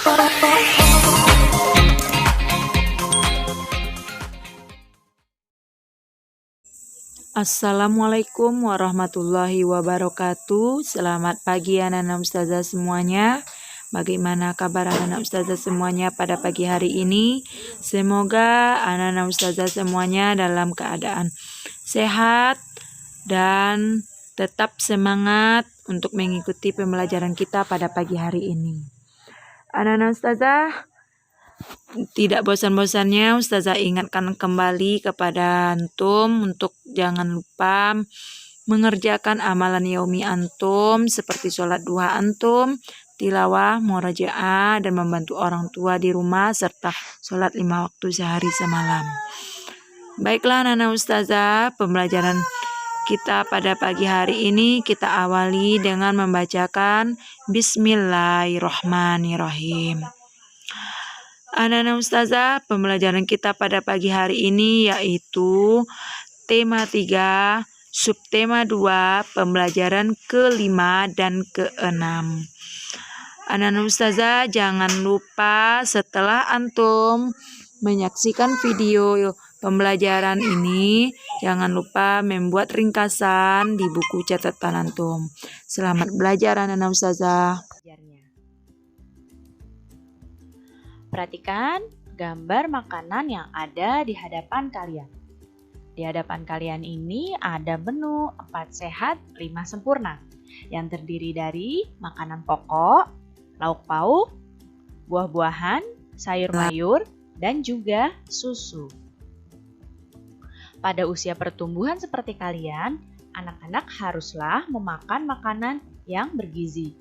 Assalamualaikum warahmatullahi wabarakatuh. Selamat pagi anak-anak ustazah semuanya. Bagaimana kabar anak-anak ustazah semuanya pada pagi hari ini? Semoga anak-anak ustazah semuanya dalam keadaan sehat dan tetap semangat untuk mengikuti pembelajaran kita pada pagi hari ini. Anak-anak ustazah, tidak bosan-bosannya ustazah ingatkan kembali kepada antum untuk jangan lupa mengerjakan amalan yaumi antum seperti sholat duha antum, tilawah, murajaah, dan membantu orang tua di rumah serta sholat 5 waktu sehari semalam. Baiklah anak-anak ustazah, pembelajaran kita pada pagi hari ini kita awali dengan membacakan Bismillahirrahmanirrahim. Anak-anak ustazah, pembelajaran kita pada pagi hari ini yaitu tema 3, subtema 2, pembelajaran ke-5 dan ke-6. Anak-anak ustazah, jangan lupa setelah antum menyaksikan video pembelajaran ini, jangan lupa membuat ringkasan di buku catatan antum. Selamat belajar anak-anak ustazah. Perhatikan gambar makanan yang ada di hadapan kalian. Di hadapan kalian ini ada menu 4 sehat 5 sempurna yang terdiri dari makanan pokok, lauk pauk, buah-buahan, sayur mayur, dan juga susu. Pada usia pertumbuhan seperti kalian, anak-anak haruslah memakan makanan yang bergizi.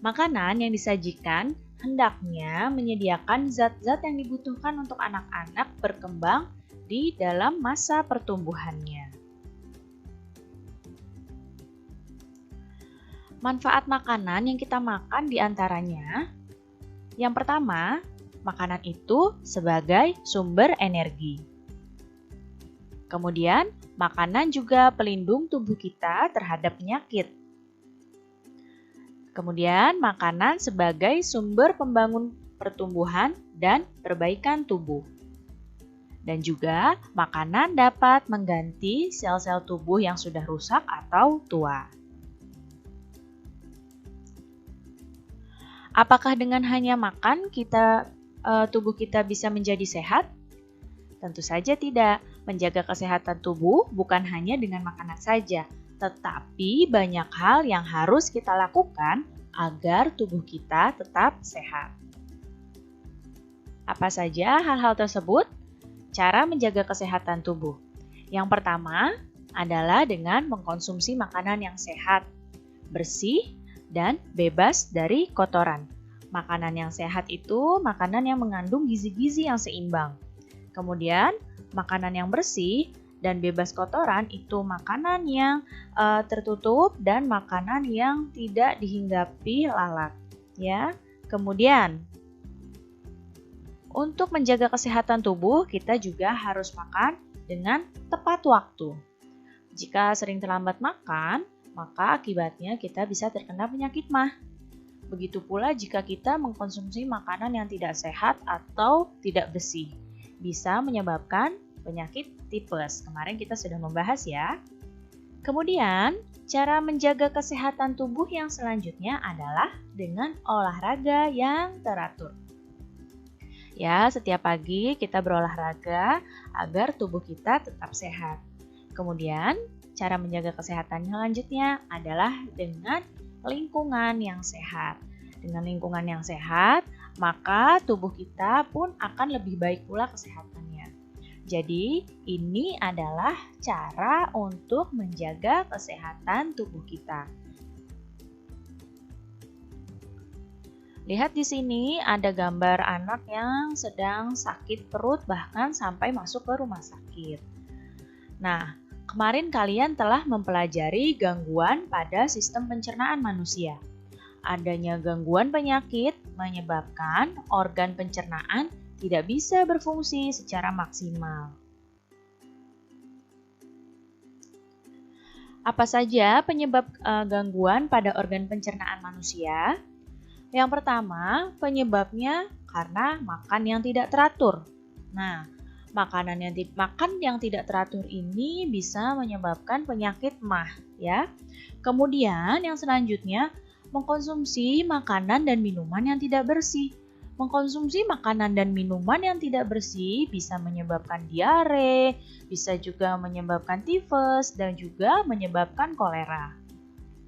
Makanan yang disajikan hendaknya menyediakan zat-zat yang dibutuhkan untuk anak-anak berkembang di dalam masa pertumbuhannya. Manfaat makanan yang kita makan diantaranya, yang pertama, makanan itu sebagai sumber energi. Kemudian, makanan juga pelindung tubuh kita terhadap penyakit. Kemudian, makanan sebagai sumber pembangun pertumbuhan dan perbaikan tubuh. Dan juga, makanan dapat mengganti sel-sel tubuh yang sudah rusak atau tua. Apakah dengan hanya makan tubuh kita bisa menjadi sehat? Tentu saja tidak. Menjaga kesehatan tubuh bukan hanya dengan makanan saja, tetapi banyak hal yang harus kita lakukan agar tubuh kita tetap sehat. Apa saja hal-hal tersebut? Cara menjaga kesehatan tubuh. Yang pertama adalah dengan mengkonsumsi makanan yang sehat, bersih, dan bebas dari kotoran. Makanan yang sehat itu makanan yang mengandung gizi-gizi yang seimbang. Kemudian, makanan yang bersih dan bebas kotoran itu makanan yang tertutup dan makanan yang tidak dihinggapi lalat, ya. Kemudian, untuk menjaga kesehatan tubuh, kita juga harus makan dengan tepat waktu. Jika sering terlambat makan, maka akibatnya kita bisa terkena penyakit MAH. Begitu pula jika kita mengkonsumsi makanan yang tidak sehat atau tidak bersih, bisa menyebabkan penyakit tipes. Kemarin kita sudah membahas ya. Kemudian, cara menjaga kesehatan tubuh yang selanjutnya adalah dengan olahraga yang teratur. Ya, setiap pagi kita berolahraga agar tubuh kita tetap sehat. Kemudian, cara menjaga kesehatan selanjutnya adalah dengan lingkungan yang sehat. Dengan lingkungan yang sehat, maka tubuh kita pun akan lebih baik pula kesehatannya. Jadi, ini adalah cara untuk menjaga kesehatan tubuh kita. Lihat di sini ada gambar anak yang sedang sakit perut bahkan sampai masuk ke rumah sakit. Nah, kemarin kalian telah mempelajari gangguan pada sistem pencernaan manusia. Adanya gangguan penyakit menyebabkan organ pencernaan tidak bisa berfungsi secara maksimal. Apa saja penyebab gangguan pada organ pencernaan manusia? Yang pertama, penyebabnya karena makan yang tidak teratur. Nah, makan yang tidak teratur ini bisa menyebabkan penyakit MAH, ya. Kemudian yang selanjutnya, mengkonsumsi makanan dan minuman yang tidak bersih. Mengkonsumsi makanan dan minuman yang tidak bersih bisa menyebabkan diare, bisa juga menyebabkan tifus, dan juga menyebabkan kolera.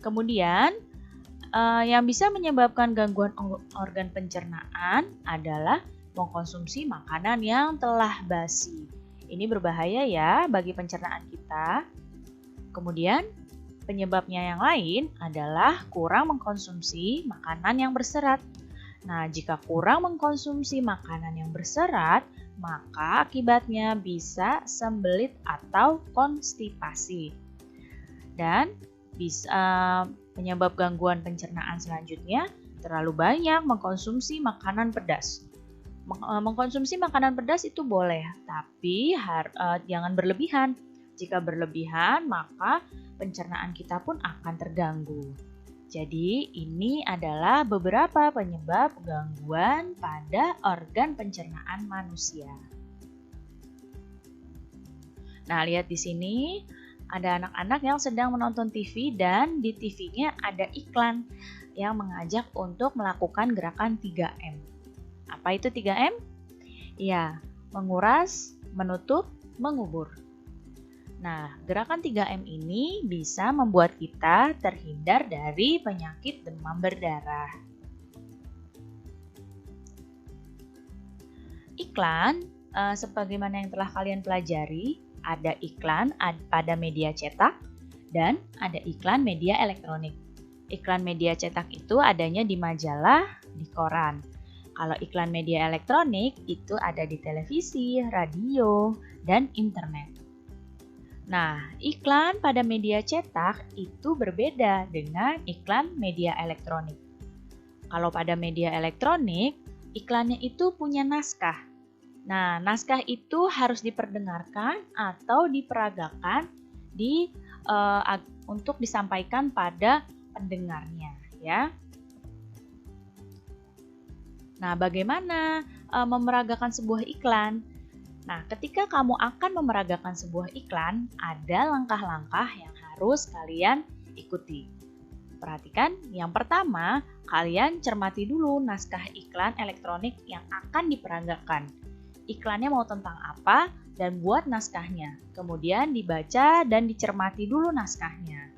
Kemudian, yang bisa menyebabkan gangguan organ pencernaan adalah mengkonsumsi makanan yang telah basi. Ini berbahaya ya bagi pencernaan kita. Kemudian, penyebabnya yang lain adalah kurang mengkonsumsi makanan yang berserat. Nah, jika kurang mengkonsumsi makanan yang berserat, maka akibatnya bisa sembelit atau konstipasi. Dan penyebab gangguan pencernaan selanjutnya terlalu banyak mengkonsumsi makanan pedas. Mengkonsumsi makanan pedas itu boleh, tapi jangan berlebihan. Jika berlebihan, maka pencernaan kita pun akan terganggu. Jadi, ini adalah beberapa penyebab gangguan pada organ pencernaan manusia. Nah, lihat di sini ada anak-anak yang sedang menonton TV dan di TV-nya ada iklan yang mengajak untuk melakukan gerakan 3M. Apa itu 3M? Ya, menguras, menutup, mengubur. Nah, gerakan 3M ini bisa membuat kita terhindar dari penyakit demam berdarah. Iklan, sebagaimana yang telah kalian pelajari, ada iklan pada media cetak dan ada iklan media elektronik. Iklan media cetak itu adanya di majalah, di koran. Kalau iklan media elektronik itu ada di televisi, radio, dan internet. Nah, iklan pada media cetak itu berbeda dengan iklan media elektronik. Kalau pada media elektronik, iklannya itu punya naskah. Nah, naskah itu harus diperdengarkan atau diperagakan untuk disampaikan pada pendengarnya, ya. Nah, bagaimana memeragakan sebuah iklan? Nah, ketika kamu akan memeragakan sebuah iklan, ada langkah-langkah yang harus kalian ikuti. Perhatikan, yang pertama, kalian cermati dulu naskah iklan elektronik yang akan diperagakan. Iklannya mau tentang apa dan buat naskahnya. Kemudian dibaca dan dicermati dulu naskahnya.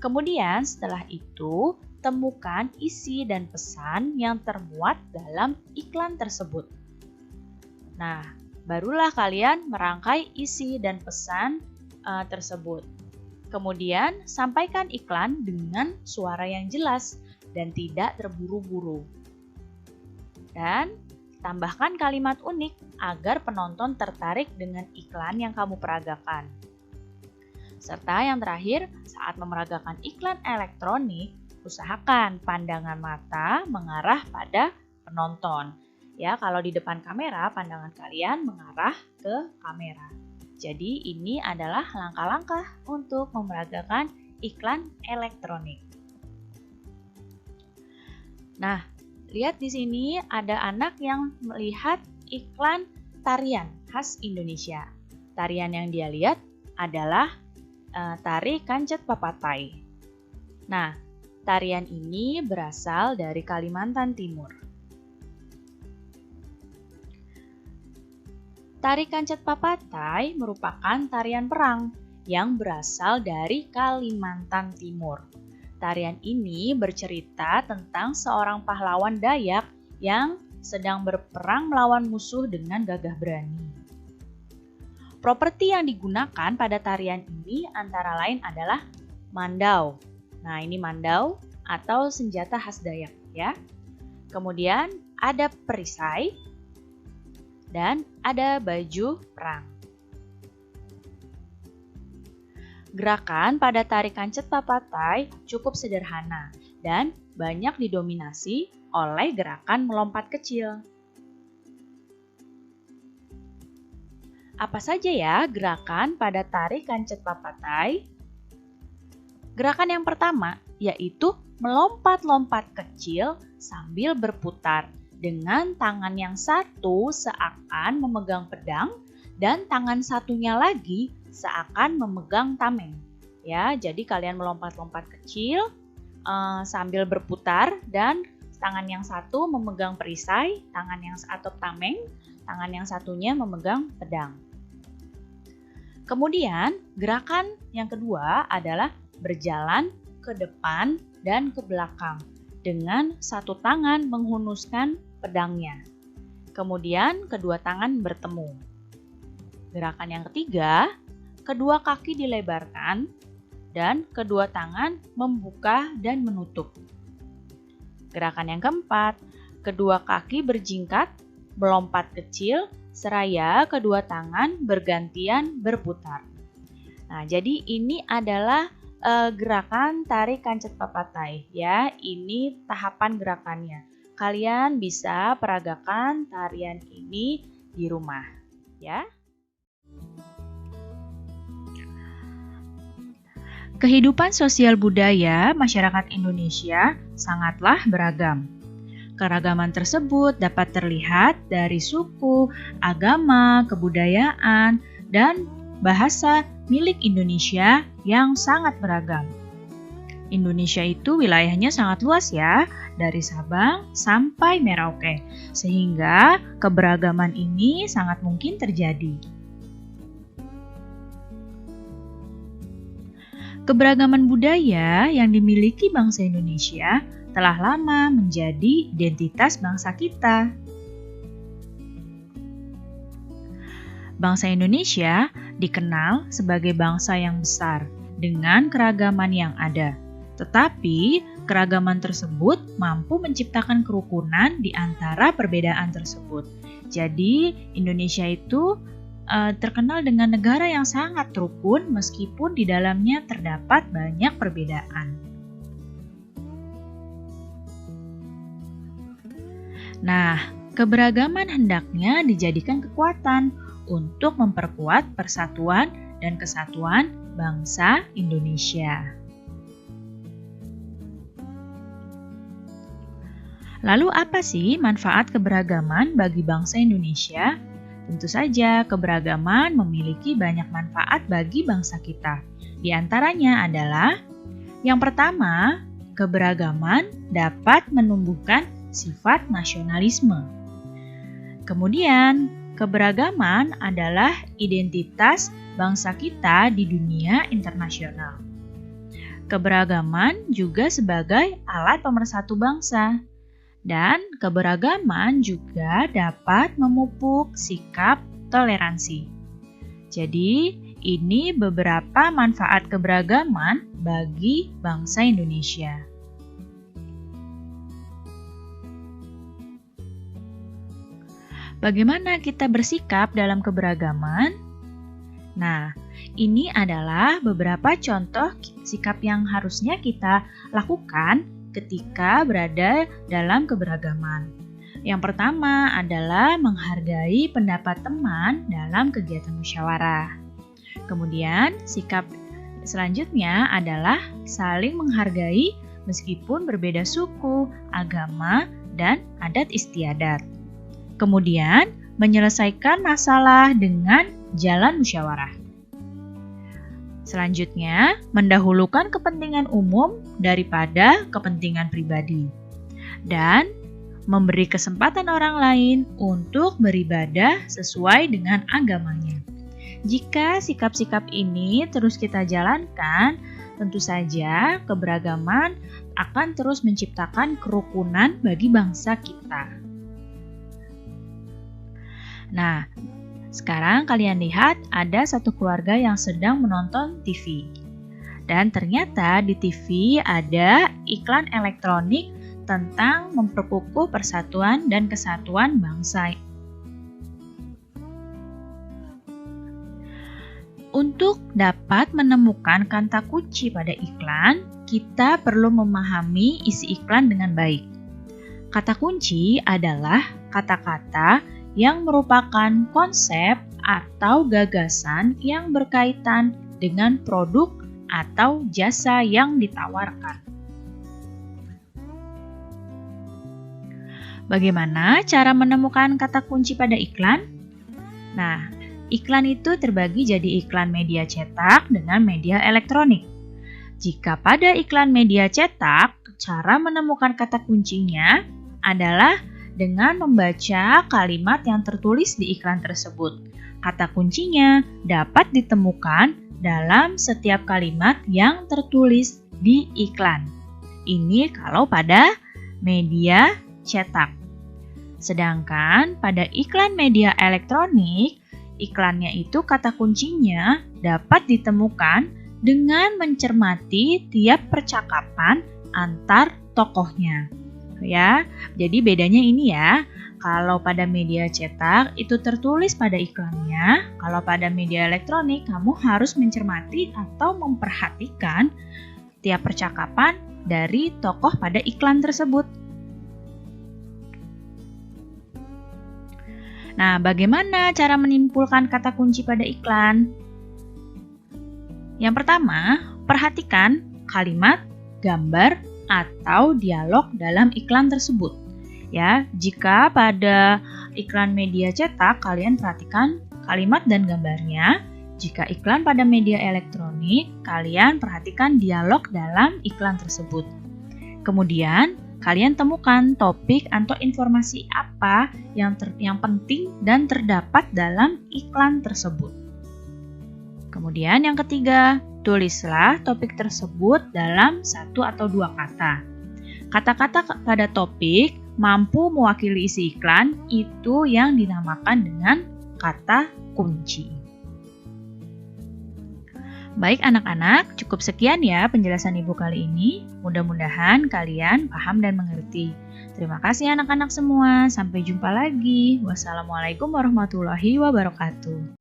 Kemudian setelah itu, temukan isi dan pesan yang termuat dalam iklan tersebut. Nah, barulah kalian merangkai isi dan pesan tersebut. Kemudian, sampaikan iklan dengan suara yang jelas dan tidak terburu-buru. Dan tambahkan kalimat unik agar penonton tertarik dengan iklan yang kamu peragakan. Serta yang terakhir, saat memeragakan iklan elektronik, usahakan pandangan mata mengarah pada penonton. Ya, kalau di depan kamera, pandangan kalian mengarah ke kamera. Jadi, ini adalah langkah-langkah untuk memeragakan iklan elektronik. Nah, lihat di sini ada anak yang melihat iklan tarian khas Indonesia. Tarian yang dia lihat adalah tari Kancet Papatai. Nah, tarian ini berasal dari Kalimantan Timur. Tari Kancet Papatai merupakan tarian perang yang berasal dari Kalimantan Timur. Tarian ini bercerita tentang seorang pahlawan Dayak yang sedang berperang melawan musuh dengan gagah berani. Properti yang digunakan pada tarian ini antara lain adalah mandau. Nah, ini mandau atau senjata khas Dayak ya. Kemudian ada perisai dan ada baju perang. Gerakan pada tari Kancet Papatai cukup sederhana dan banyak didominasi oleh gerakan melompat kecil. Apa saja ya gerakan pada tari Kancet Papatai? Gerakan yang pertama yaitu melompat-lompat kecil sambil berputar dengan tangan yang satu seakan memegang pedang dan tangan satunya lagi seakan memegang tameng. Ya, jadi kalian melompat-lompat kecil sambil berputar dan tangan yang satu memegang perisai, atau tameng, tangan yang satunya memegang pedang. Kemudian, gerakan yang kedua adalah berjalan ke depan dan ke belakang dengan satu tangan menghunuskan pedangnya. Kemudian, kedua tangan bertemu. Gerakan yang ketiga, kedua kaki dilebarkan dan kedua tangan membuka dan menutup. Gerakan yang keempat, kedua kaki berjingkat, melompat kecil, seraya kedua tangan bergantian berputar. Nah, jadi ini adalah gerakan tari kancet papatai ya. Ini tahapan gerakannya. Kalian bisa peragakan tarian ini di rumah ya. Kehidupan sosial budaya masyarakat Indonesia sangatlah beragam. Keragaman tersebut dapat terlihat dari suku, agama, kebudayaan, dan bahasa milik Indonesia yang sangat beragam. Indonesia itu wilayahnya sangat luas ya, dari Sabang sampai Merauke, sehingga keberagaman ini sangat mungkin terjadi. Keberagaman budaya yang dimiliki bangsa Indonesia telah lama menjadi identitas bangsa kita. Bangsa Indonesia dikenal sebagai bangsa yang besar dengan keragaman yang ada. Tetapi keragaman tersebut mampu menciptakan kerukunan di antara perbedaan tersebut. Jadi Indonesia itu terkenal dengan negara yang sangat rukun meskipun di dalamnya terdapat banyak perbedaan. Nah, keberagaman hendaknya dijadikan kekuatan untuk memperkuat persatuan dan kesatuan bangsa Indonesia. Lalu apa sih manfaat keberagaman bagi bangsa Indonesia? Tentu saja keberagaman memiliki banyak manfaat bagi bangsa kita. Di antaranya adalah yang pertama, keberagaman dapat menumbuhkan sifat nasionalisme. Kemudian, keberagaman adalah identitas bangsa kita di dunia internasional. Keberagaman juga sebagai alat pemersatu bangsa. Dan keberagaman juga dapat memupuk sikap toleransi. Jadi, ini beberapa manfaat keberagaman bagi bangsa Indonesia. Bagaimana kita bersikap dalam keberagaman? Nah, ini adalah beberapa contoh sikap yang harusnya kita lakukan ketika berada dalam keberagaman. Yang pertama adalah menghargai pendapat teman dalam kegiatan musyawarah. Kemudian, sikap selanjutnya adalah saling menghargai meskipun berbeda suku, agama, dan adat istiadat. Kemudian, menyelesaikan masalah dengan jalan musyawarah. Selanjutnya, mendahulukan kepentingan umum daripada kepentingan pribadi. Dan memberi kesempatan orang lain untuk beribadah sesuai dengan agamanya. Jika sikap-sikap ini terus kita jalankan, tentu saja keberagaman akan terus menciptakan kerukunan bagi bangsa kita. Nah, sekarang kalian lihat ada satu keluarga yang sedang menonton TV. Dan ternyata di TV ada iklan elektronik tentang memperkukuh persatuan dan kesatuan bangsa. Untuk dapat menemukan kata kunci pada iklan, kita perlu memahami isi iklan dengan baik. Kata kunci adalah kata-kata yang merupakan konsep atau gagasan yang berkaitan dengan produk atau jasa yang ditawarkan. Bagaimana cara menemukan kata kunci pada iklan? Nah, iklan itu terbagi jadi iklan media cetak dengan media elektronik. Jika pada iklan media cetak, cara menemukan kata kuncinya adalah dengan membaca kalimat yang tertulis di iklan tersebut. Kata kuncinya dapat ditemukan dalam setiap kalimat yang tertulis di iklan. Ini kalau pada media cetak. Sedangkan pada iklan media elektronik, iklannya itu kata kuncinya dapat ditemukan dengan mencermati tiap percakapan antar tokohnya. Ya, jadi bedanya ini ya. Kalau pada media cetak itu tertulis pada iklannya, kalau pada media elektronik kamu harus mencermati atau memperhatikan tiap percakapan dari tokoh pada iklan tersebut. Nah, bagaimana cara menyimpulkan kata kunci pada iklan? Yang pertama, perhatikan kalimat, gambar, atau dialog dalam iklan tersebut. Ya, jika pada iklan media cetak kalian perhatikan kalimat dan gambarnya, jika iklan pada media elektronik, kalian perhatikan dialog dalam iklan tersebut. Kemudian, kalian temukan topik atau informasi apa yang penting dan terdapat dalam iklan tersebut. Kemudian yang ketiga, tulislah topik tersebut dalam 1 atau 2 kata. Kata-kata pada topik mampu mewakili isi iklan, itu yang dinamakan dengan kata kunci. Baik anak-anak, cukup sekian ya penjelasan Ibu kali ini. Mudah-mudahan kalian paham dan mengerti. Terima kasih anak-anak semua. Sampai jumpa lagi. Wassalamualaikum warahmatullahi wabarakatuh.